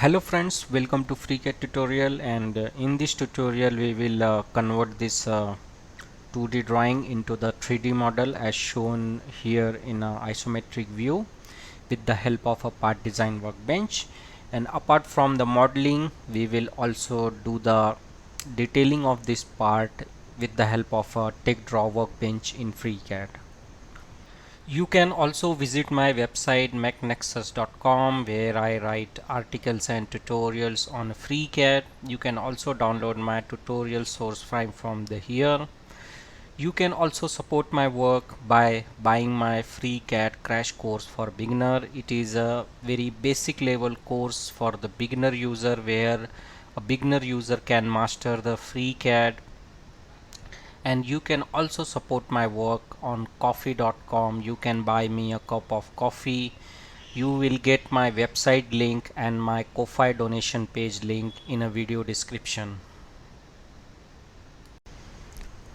Hello friends, welcome to FreeCAD tutorial, and in this tutorial we will convert this 2D drawing into the 3D model as shown here in a isometric view with the help of a part design workbench. And apart from the modeling, we will also do the detailing of this part with the help of a tech draw workbench in FreeCAD. You can also visit my website mechnexus.com, where I write articles and tutorials on FreeCAD. You can also download my tutorial source file from here. You can also support my work by buying my FreeCAD crash course for beginner. It is a very basic level course for the beginner user, where a beginner user can master the FreeCAD. And you can also support my work on coffee.com. You can buy me a cup of coffee. You will get my website link and my Ko-fi donation page link in a video description.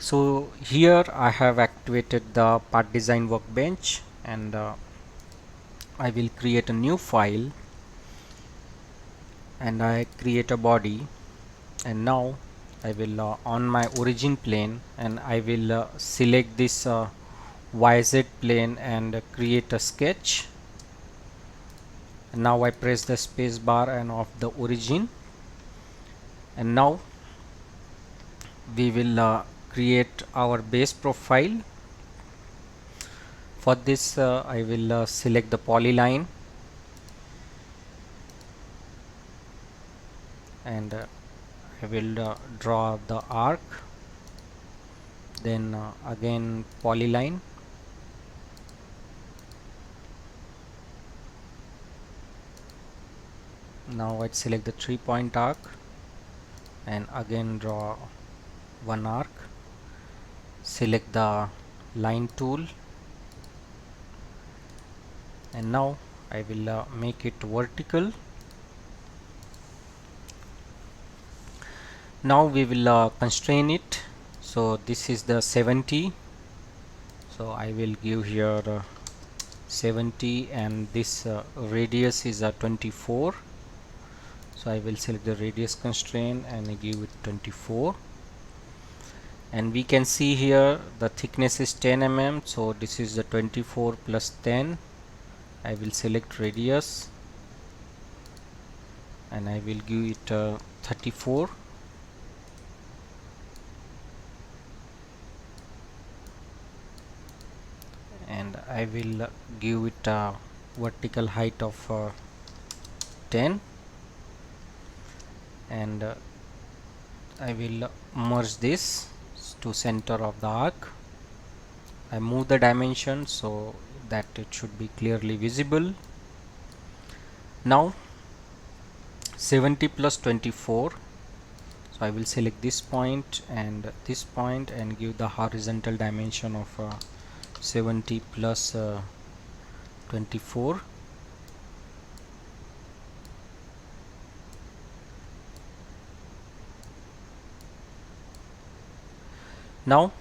So here I have activated the part design workbench, and I will create a new file, and I create a body. And now I will on my origin plane, and I will select this YZ plane and create a sketch. And now I press the space bar and of the origin, and now we will create our base profile. For this I will select the polyline, and I will draw the arc, then again polyline, now I select the 3-point arc and again draw one arc, select the line tool, and now I will make it vertical. Now we will constrain it. So this is the 70, so I will give here 70, and this radius is 24, so I will select the radius constraint and give it 24. And we can see here the thickness is 10 mm, so this is the 24 plus 10. I will select radius and I will give it 34, and I will give it a vertical height of 10, and I will merge this to center of the arc. I move the dimension so that it should be clearly visible. Now 70 plus 24, so I will select this point and give the horizontal dimension of 70 plus 24. Now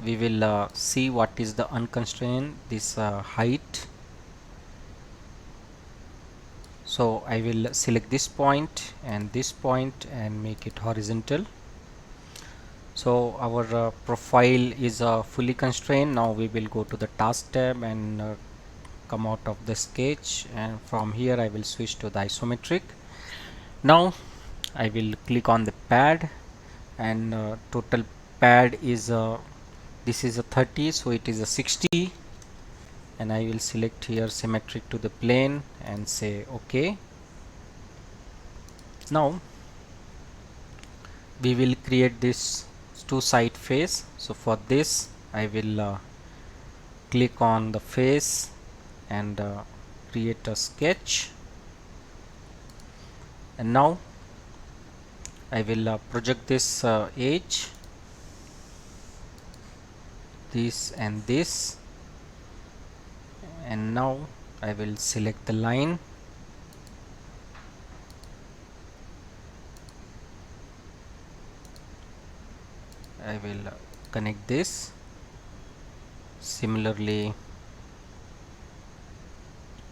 we will see what is the unconstrained this height. So I will select this point and make it horizontal. So our profile is fully constrained. Now we will go to the task tab and come out of the sketch, and from here I will switch to the isometric. Now I will click on the pad, and total pad is this is a 30, so it is a 60, and I will select here symmetric to the plane and say OK. Now we will create this two side face. So for this I will click on the face and create a sketch, and now I will project this edge, this and this, and now I will select the line, I will connect this similarly.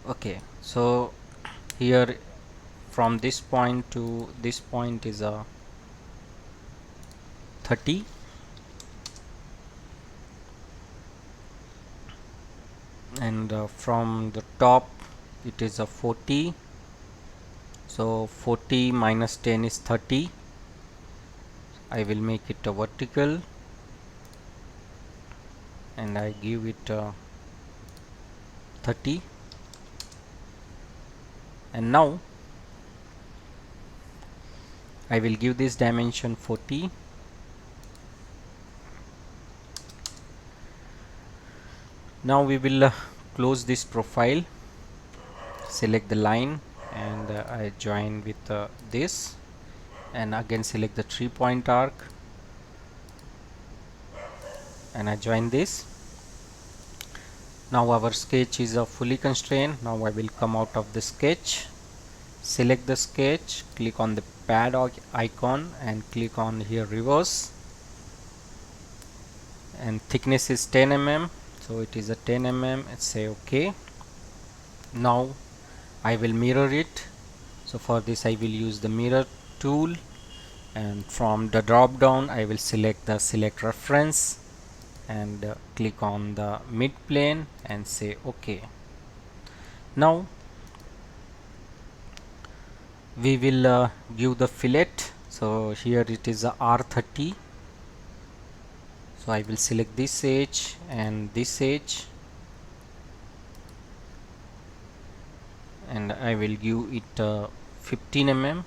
Okay, so here from this point to this point is a 30, and from the top it is a 40. So 40 minus 10 is 30. I will make it a vertical and I give it 30, and now I will give this dimension 40. Now we will close this profile, select the line, and I join with this, and again select the 3-point arc and I join this. Now our sketch is fully constrained. Now I will come out of the sketch, select the sketch, click on the pad icon and click on here reverse, and thickness is 10 mm, so it is a 10 mm, and say OK. Now I will mirror it. So for this I will use the mirror tool, and from the drop down I will select the select reference and click on the mid plane and say OK. Now we will give the fillet. So here it is a R30. So I will select this edge and this edge, and I will give it 15 mm.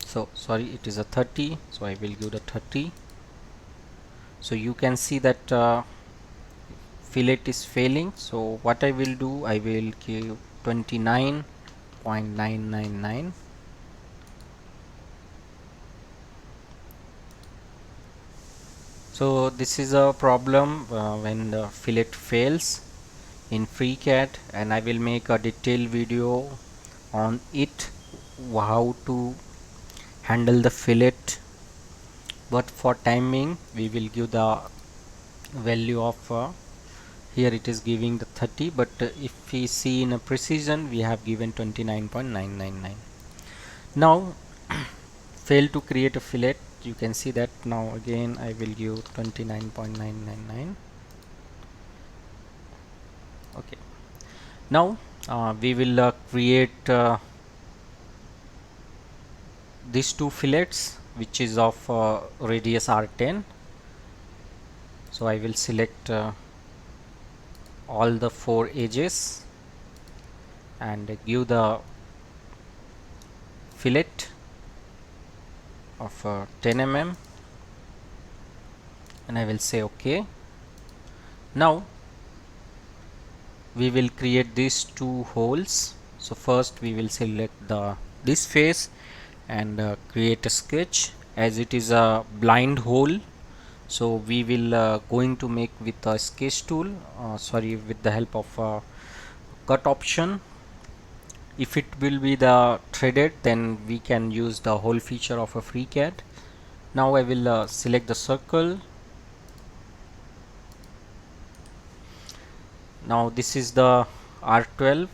So sorry, it is a 30, so I will give the 30. So you can see that fillet is failing. So what I will do, I will give 29.999. So this is a problem when the fillet fails in FreeCAD, and I will make a detailed video on it, how to handle the fillet. But for timing we will give the value of here it is giving the 30, but if we see in a precision we have given 29.999. Now fail to create a fillet. You can see that. Now again I will give 29.999. Okay, now we will create these two fillets which is of radius R10. So I will select all the 4 edges and give the fillet of 10 mm, and I will say OK. Now we will create these 2 holes. So first we will select this face and create a sketch. As it is a blind hole, so we will going to make with a sketch tool, with the help of cut option. If it will be the threaded, then we can use the whole feature of a FreeCAD. Now I will select the circle. Now this is the R12,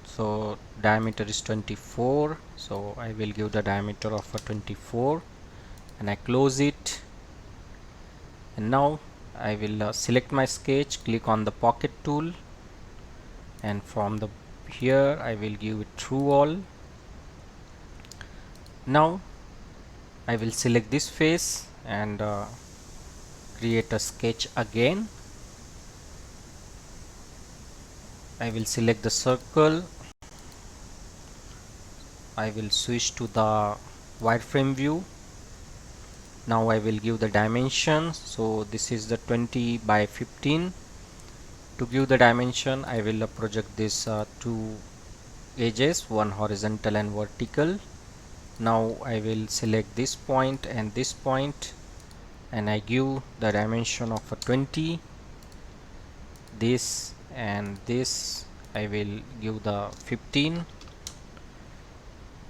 so diameter is 24, so I will give the diameter of a 24 and I close it. And now I will select my sketch, click on the pocket tool, and from the here I will give it through all. Now I will select this face and create a sketch again. I will select the circle. I will switch to the wireframe view. Now I will give the dimensions. So this is the 20 by 15. To give the dimension, I will project this 2 edges, one horizontal and vertical. Now I will select this point and this point, and I give the dimension of a 20. This and this I will give the 15,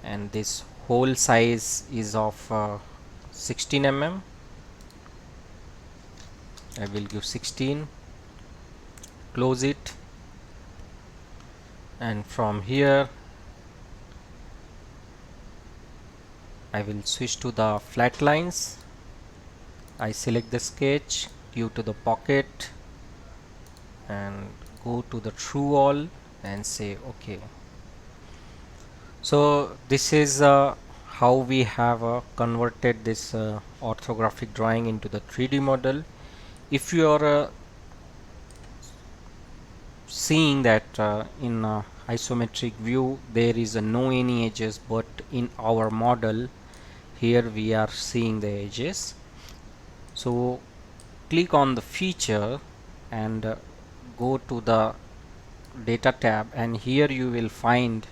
and this whole size is of 16 mm. I will give 16, close it, and from here I will switch to the flat lines. I select the sketch, give to the pocket and go to the through all and say OK. So this is how we have converted this orthographic drawing into the 3D model. If you are seeing that in isometric view there is no any edges, but in our model here we are seeing the edges. So click on the feature and go to the data tab, and here you will find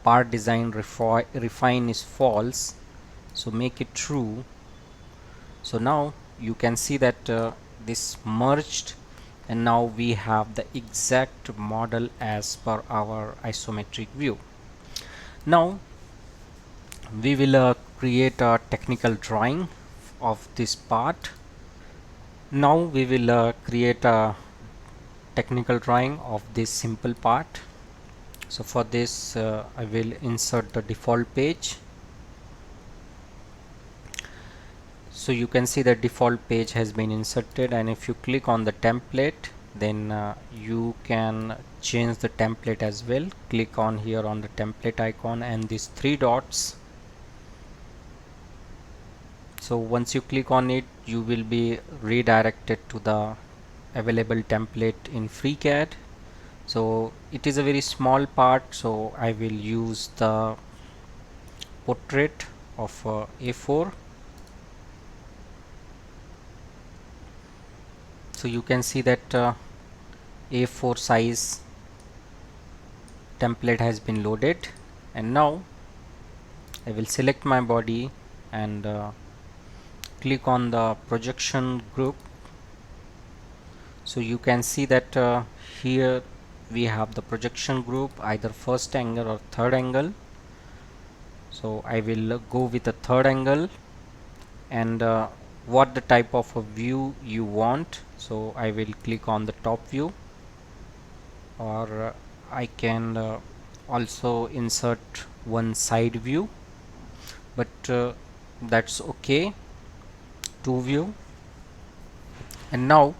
part design refine is false, so make it true. So now you can see that this merged, and now we have the exact model as per our isometric view. Now we will create a technical drawing of this part. Now we will create a technical drawing of this simple part. So for this I will insert the default page. So you can see the default page has been inserted, and if you click on the template then you can change the template as well. Click on here on the template icon and these three dots. So once you click on it you will be redirected to the available template in FreeCAD. So it is a very small part, so I will use the portrait of A4. So you can see that A4 size template has been loaded, and now I will select my body and click on the projection group. So you can see that here we have the projection group, either first angle or third angle. So I will go with the third angle, and what the type of a view you want. So I will click on the top view, or I can also insert one side view, but that's okay, two view. And now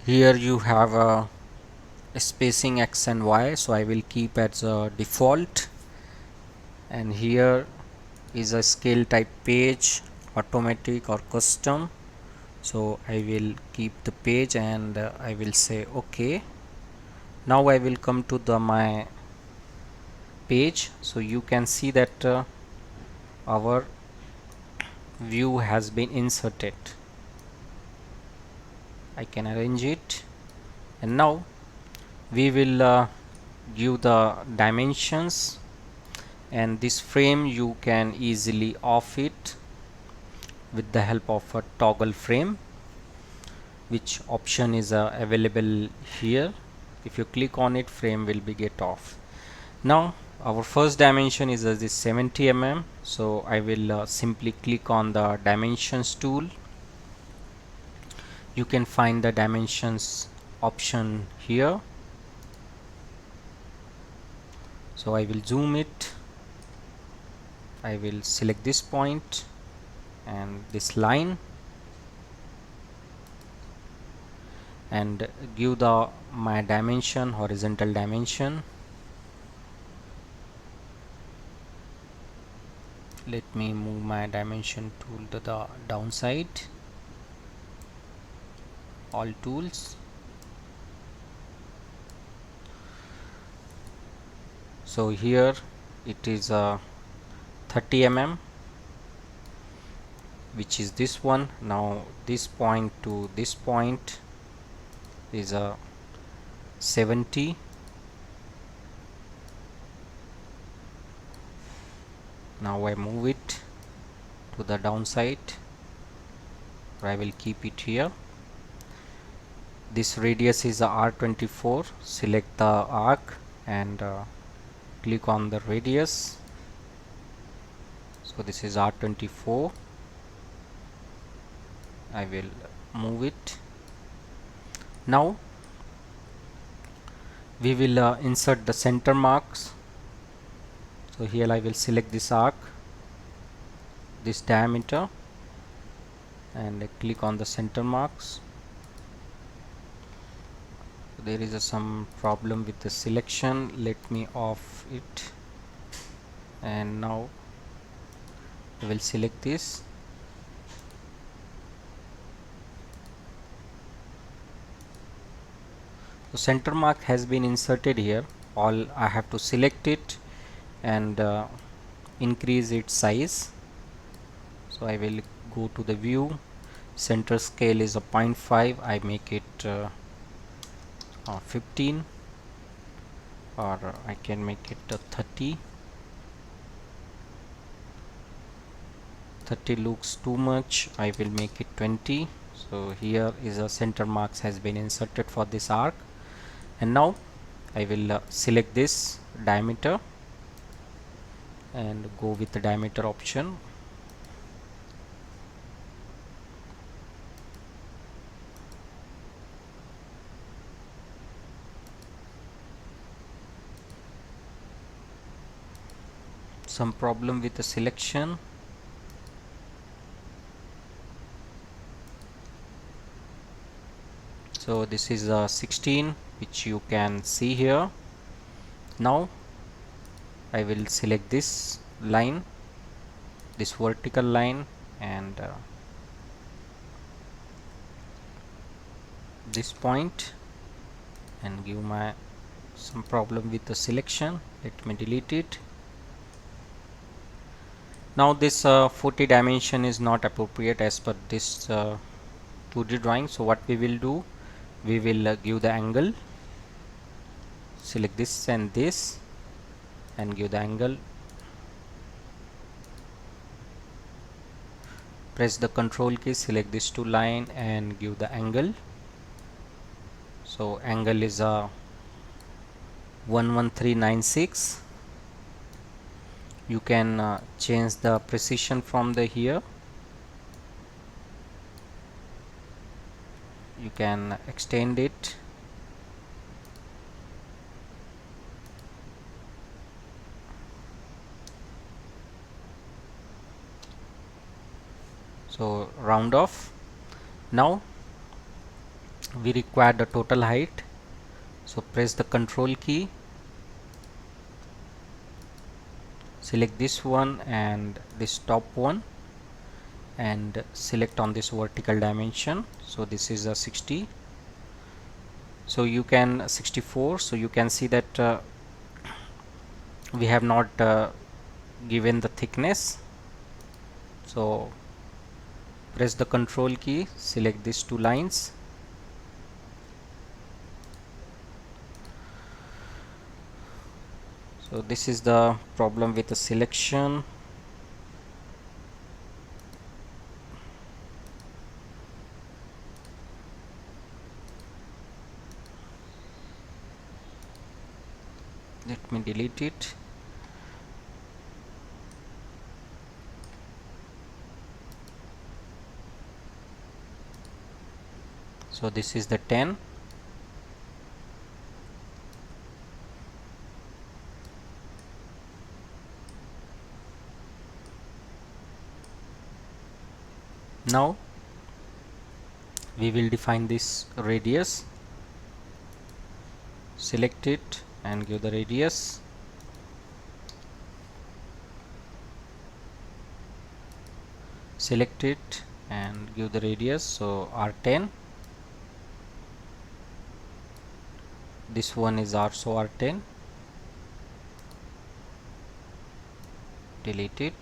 here you have a spacing X and Y, so I will keep as a default, and here is a scale type page, automatic or custom. So I will keep the page and I will say OK. Now I will come to the my page. So you can see that our view has been inserted. I can arrange it, and now we will give the dimensions, and this frame you can easily off it with the help of a toggle frame, which option is available here. If you click on it, frame will be get off. Now our first dimension is this 70 mm, so I will simply click on the dimensions tool. You can find the dimensions option here. So I will zoom it, I will select this point and this line and give the my dimension, horizontal dimension. Let me move my dimension tool to the downside, all tools. So here it is 30 mm, which is this one. Now this point to this point is 70. Now I move it to the downside, or I will keep it here. This radius is R24. Select the arc and click on the radius. So this is R24. I will move it. Now We will insert the center marks. So here I will select this arc, this diameter, and click on the center marks. There is some problem with the selection. Let me off it, and now I will select this. The center mark has been inserted here. All I have to select it and increase its size. So I will go to the view. Center scale is a 0.5. I make it 15, or I can make it 30. 30 looks too much. I will make it 20. So here is a center marks has been inserted for this arc, and now I will select this diameter and go with the diameter option. Some problem with the selection. So this is 16, which you can see here. Now I will select this line, this vertical line, and this point, and give my some problem with the selection. Let me delete it. Now this 40 dimension is not appropriate as per this 2D drawing. So what we will do, we will give the angle, select this and this, and give the angle. Press the control key, select these two line and give the angle. So angle is 11396. You can change the precision from the here. You can extend it. So round off. Now we require the total height. So press the control key, select this one and this top one, and select on this vertical dimension. So this is a 60. So you can 64. So you can see that we have not given the thickness. So press the control key, select these two lines, so this is the problem with the selection. Let me delete it. So this is the 10. Now we will define this radius. Select it and give the radius. Select it and give the radius. So R10. This one is also R10. Delete it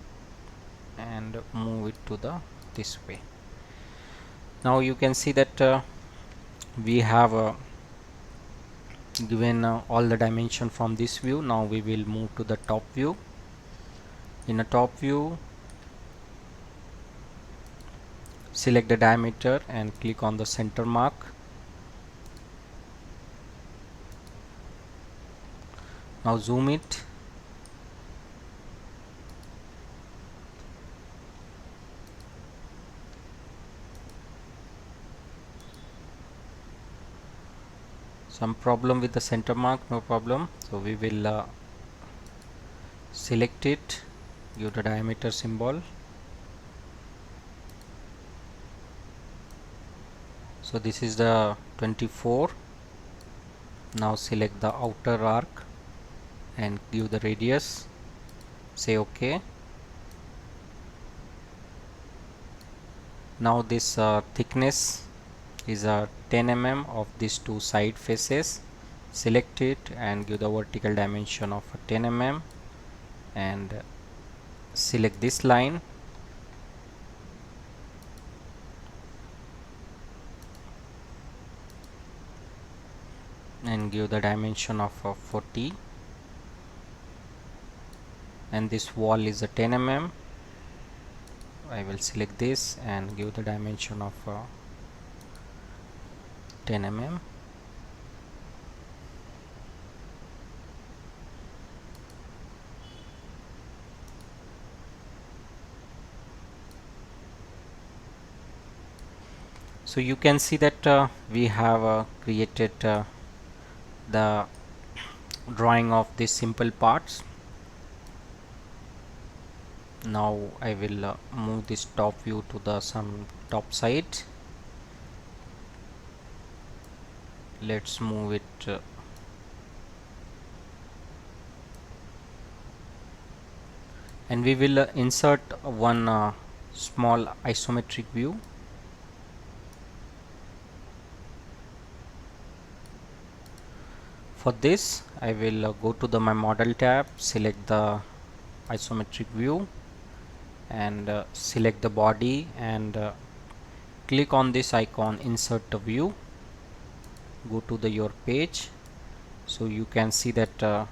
and move it to the this way. Now you can see that we have given all the dimension from this view. Now we will move to the top view. In a top view, select the diameter and click on the center mark. Now zoom it. Some problem with the center mark, no problem. So we will select it, give the diameter symbol. So this is the 24. Now select the outer arc and give the radius, say OK. Now this thickness is 10 mm of these two side faces. Select it and give the vertical dimension of 10 mm and select this line and give the dimension of 40, and this wall is a 10 mm. I will select this and give the dimension of 10 mm. So you can see that we have created the drawing of these simple parts. Now I will move this top view to the some top side. Let's move it and we will insert one small isometric view. For this I will go to the my model tab, select the isometric view and select the body and click on this icon, insert the view. Go to the your page. So you can see that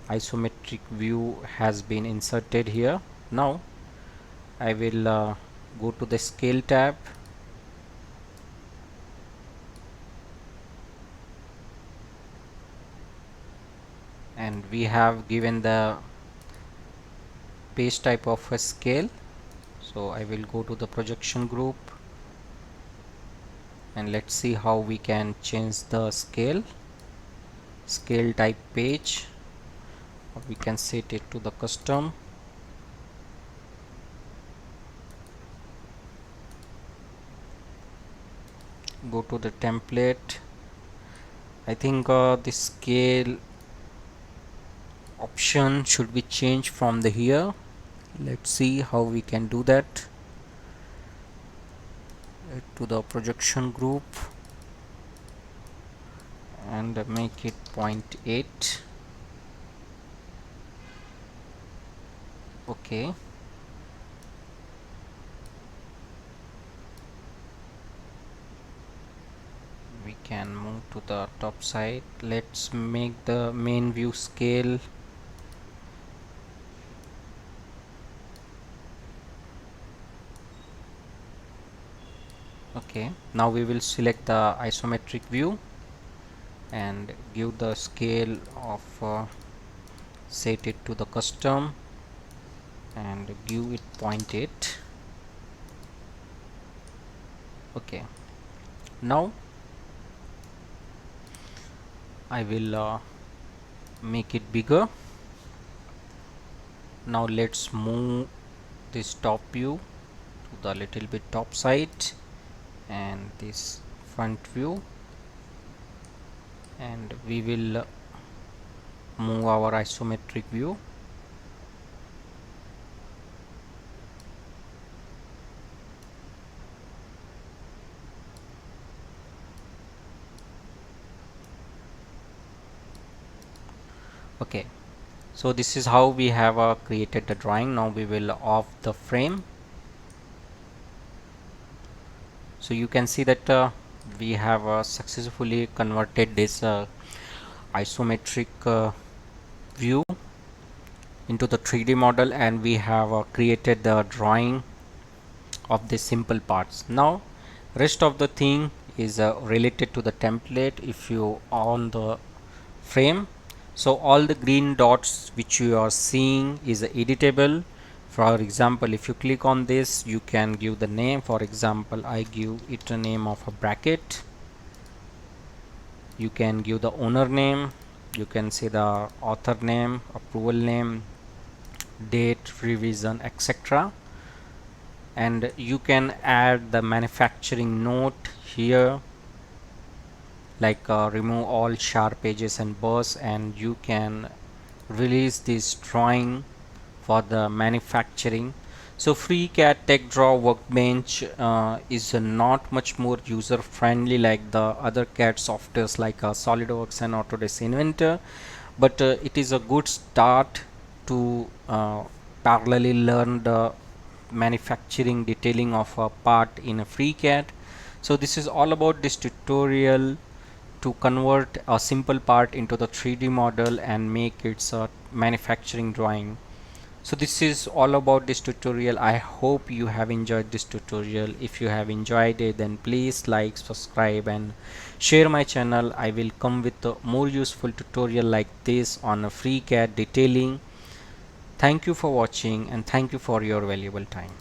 isometric view has been inserted here. Now I will go to the scale tab and we have given the page type of a scale. So I will go to the projection group and let's see how we can change the scale type page, or we can set it to the custom. Go to the template. I think the scale option should be changed from the here. Let's see how we can do that. To the projection group and make it 0.8. Okay, we can move to the top side. Let's make the main view scale okay. Now we will select the isometric view and give the scale of set it to the custom and give it 0.8. okay, now I will make it bigger. Now let's move this top view to the little bit top side and this front view, and we will move our isometric view. Okay, so this is how we have created the drawing. Now we will off the frame. So you can see that we have successfully converted this isometric view into the 3D model, and we have created the drawing of the simple parts. Now rest of the thing is related to the template. If you on the frame, so all the green dots which you are seeing is editable. For example, if you click on this, you can give the name. For example, I give it a name of a bracket You can give the owner name, you can say the author name, approval name, date, revision, etc. And you can add the manufacturing note here, like remove all sharp edges and burrs, and you can release this drawing for the manufacturing. So FreeCAD Tech Draw Workbench is not much more user friendly like the other CAD softwares like SolidWorks and Autodesk Inventor, but it is a good start to parallelly learn the manufacturing detailing of a part in a FreeCAD. So this is all about this tutorial to convert a simple part into the 3D model and make its manufacturing drawing. So this is all about this tutorial. I hope you have enjoyed this tutorial. If you have enjoyed it, then please like, subscribe and share my channel. I will come with a more useful tutorial like this on a FreeCAD detailing. Thank you for watching and thank you for your valuable time.